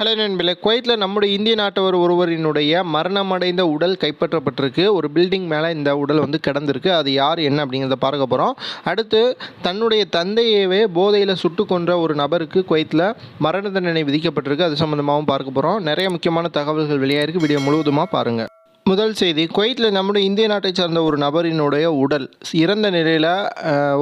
Hello நண்பர்களே, குவைத்தில் நம்முடைய இந்திய நாட்டவர் ஒருவரினுடைய மரணமடைந்த உடல் கைப்பற்றப்பட்டிருக்கு. ஒரு பில்டிங் மேலே இந்த உடல் கிடந்திருக்கு. அது யார் என்ன அப்படிங்கிறத பார்க்க போகிறோம். அடுத்து தன்னுடைய தந்தையவே போதையில் சுட்டு கொன்ற ஒரு நபருக்கு குவைத்தில் மரண தண்டனை விதிக்கப்பட்டிருக்கு. அது சம்மந்தமாகவும் பார்க்க போகிறோம். நிறைய முக்கியமான தகவல்கள் வெளியாயிருக்கு. வீடியோ முழுவதுமாக பாருங்கள். முதல் செய்தி, குவைத்தில் நம்முடைய இந்திய நாட்டை சார்ந்த ஒரு நபரினுடைய உடல் இறந்த நிலையில்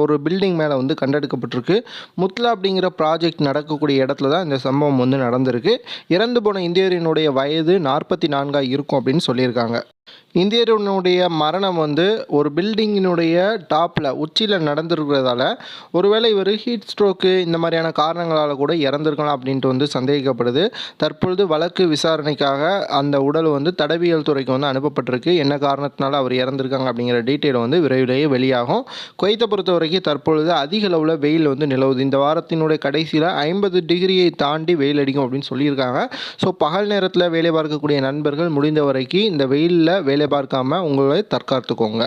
ஒரு பில்டிங் மேலே கண்டெடுக்கப்பட்டிருக்கு. முத்லா அப்படிங்கிற ப்ராஜெக்ட் நடக்கக்கூடிய இடத்துல தான் இந்த சம்பவம் நடந்திருக்கு. இறந்து போன இந்தியரினுடைய வயது 44 இருக்கும் அப்படின்னு சொல்லியிருக்காங்க. இந்தியனுடைய மரணம் ஒரு பில்டிங்கினுடைய டாப்பில் உச்சியில் நடந்திருக்கிறதால ஒருவேளை இவர் ஹீட் ஸ்ட்ரோக்கு இந்த மாதிரியான காரணங்களால் கூட இறந்திருக்கலாம் அப்படின்ட்டு சந்தேகிக்கப்படுது. தற்பொழுது வழக்கு விசாரணைக்காக அந்த உடல் தடவியல் துறைக்கு அனுப்பப்பட்டிருக்கு. என்ன காரணத்தினால அவர் இறந்திருக்காங்க அப்படிங்கிற டீட்டெயில் விரைவிலேயே வெளியாகும். குவைத்தை பொறுத்த வரைக்கும் தற்பொழுது அதிக அளவில் வெயில் நிலவுது. இந்த வாரத்தினுடைய கடைசியில் 50 டிகிரியை தாண்டி வெயில் அடிக்கும் அப்படின்னு சொல்லியிருக்காங்க. ஸோ பகல் நேரத்தில் வேலை பார்க்கக்கூடிய நண்பர்கள் முடிந்த வரைக்கும் இந்த வெயிலில் வேலை பார்க்காம உங்களை தற்காத்துக்கோங்க.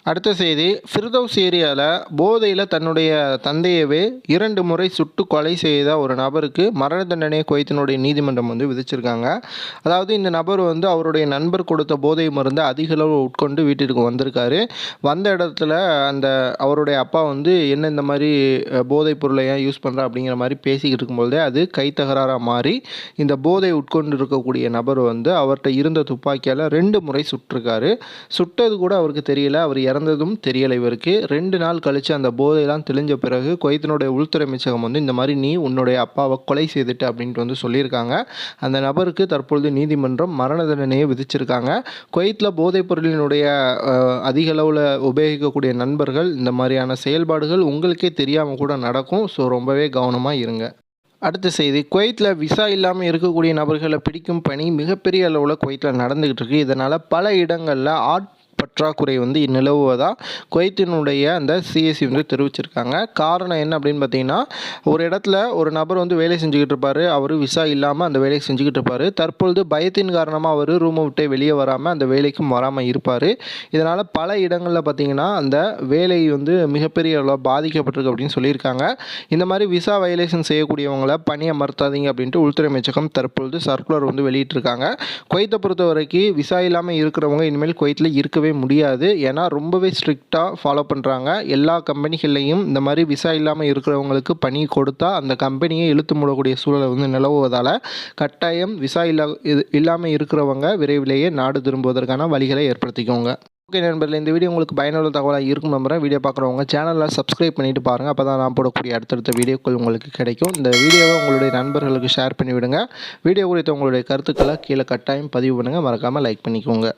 அடுத்த செய்தி, ஃபிர்தௌஸ் ஏரியாவில் போதையில் தன்னுடைய தந்தையவே 2 முறை சுட்டு கொலை செய்த ஒரு நபருக்கு மரண தண்டனையை குவைத்தினுடைய நீதிமன்றம் விதிச்சிருக்காங்க. அதாவது இந்த நபர் அவருடைய நண்பர் கொடுத்த போதை மருந்து அதிக அளவு உட்கொண்டு வீட்டிற்கு வந்திருக்காரு. வந்த இடத்துல அந்த அவருடைய அப்பா என்ன இந்த மாதிரி போதைப் பொருளை ஏன் யூஸ் பண்ணுற அப்படிங்கிற மாதிரி பேசிக்கிட்டு இருக்கும்போதே அது கைத்தகராறாக மாறி இந்த போதை உட்கொண்டு இருக்கக்கூடிய நபர் அவர்கிட்ட இருந்த துப்பாக்கியால் 2 முறை சுட்டிருக்காரு. சுட்டது கூட அவருக்கு தெரியல. அவர் இறந்ததும் தெரியலை இவருக்கு. 2 நாள் கழித்து அந்த போதையெல்லாம் தெளிஞ்ச பிறகு குவைத்தினுடைய உள்துறை அமைச்சகம் இந்த மாதிரி நீ உன்னுடைய அப்பாவை கொலை செய்துட்டு அப்படின்ட்டு சொல்லியிருக்காங்க. அந்த நபருக்கு தற்பொழுது நீதிமன்றம் மரண தண்டனையை விதிச்சிருக்காங்க. குவைத்தில் போதைப் பொருளினுடைய அதிக அளவில் உபயோகிக்கக்கூடிய நண்பர்கள் இந்த மாதிரியான செயல்பாடுகள் உங்களுக்கே தெரியாமல் கூட நடக்கும். ஸோ ரொம்பவே கவனமாக இருங்க. அடுத்த செய்தி, குவைத்தில் விசா இல்லாமல் இருக்கக்கூடிய நபர்களை பிடிக்கும் பணி மிகப்பெரிய அளவில் குவைத்தில் நடந்துக்கிட்டு இருக்குது. இதனால் பல இடங்களில் பற்றாக்குறை நிலவுவதாக குவைத்தினுடைய அந்த சிஎஸ்சி தெரிவிச்சிருக்காங்க. காரணம் என்ன அப்படின்னு பார்த்தீங்கன்னா, ஒரு இடத்துல ஒரு நபர் வேலை செஞ்சுக்கிட்டு இருப்பார். அவர் விசா இல்லாமல் அந்த வேலையை செஞ்சுக்கிட்டு இருப்பார். தற்பொழுது பயத்தின் காரணமாக அவர் ரூமை விட்டு வெளியே வராமல் அந்த வேலைக்கும் வராமல் இருப்பார். இதனால் பல இடங்களில் பார்த்தீங்கன்னா அந்த வேலை மிகப்பெரிய அளவில் பாதிக்கப்பட்டிருக்கு அப்படின்னு சொல்லியிருக்காங்க. இந்த மாதிரி விசா வயலேஷன் செய்யக்கூடியவங்களை பணியை மறுத்தாதீங்க அப்படின்ட்டு உள்துறை அமைச்சகம் தற்பொழுது சர்க்குலர் வெளியிட்டிருக்காங்க. குவைத்தை பொறுத்த வரைக்கும் விசா இல்லாமல் இருக்கிறவங்க இனிமேல் குவைத்தில் இருக்கவே முடியாது. ஏன்னா ரொம்பவே ஸ்ட்ரிக்டாக ஃபாலோ பண்ணுறாங்க. எல்லா கம்பெனிகள்லையும் இந்த மாதிரி விசா இல்லாமல் இருக்கிறவங்களுக்கு பணி கொடுத்தா அந்த கம்பெனியை இழுத்து மூடக்கூடிய சூழலை நிலவுவதால் கட்டாயம் விசா இல்லாமல் இருக்கிறவங்க விரைவிலேயே நாடு திரும்புவதற்கான வழிகளை ஏற்படுத்திக்கோங்க. ஓகே நண்பர்களே, இந்த வீடியோ உங்களுக்கு பயனுள்ள தகவலாக இருக்கும் நம்புகிறேன். வீடியோ பார்க்குறவங்க சேனலில் சப்ஸ்கிரைப் பண்ணிவிட்டு பாருங்கள். அப்போ தான் நான் போடக்கூடிய அடுத்தடுத்த வீடியோக்கள் உங்களுக்கு கிடைக்கும். இந்த வீடியோவை உங்களுடைய நண்பர்களுக்கு ஷேர் பண்ணிவிடுங்க. வீடியோ குறித்த உங்களுடைய கருத்துக்களை கீழே கட்டாயம் பதிவு பண்ணுங்கள். மறக்காமல் லைக் பண்ணிக்கோங்க.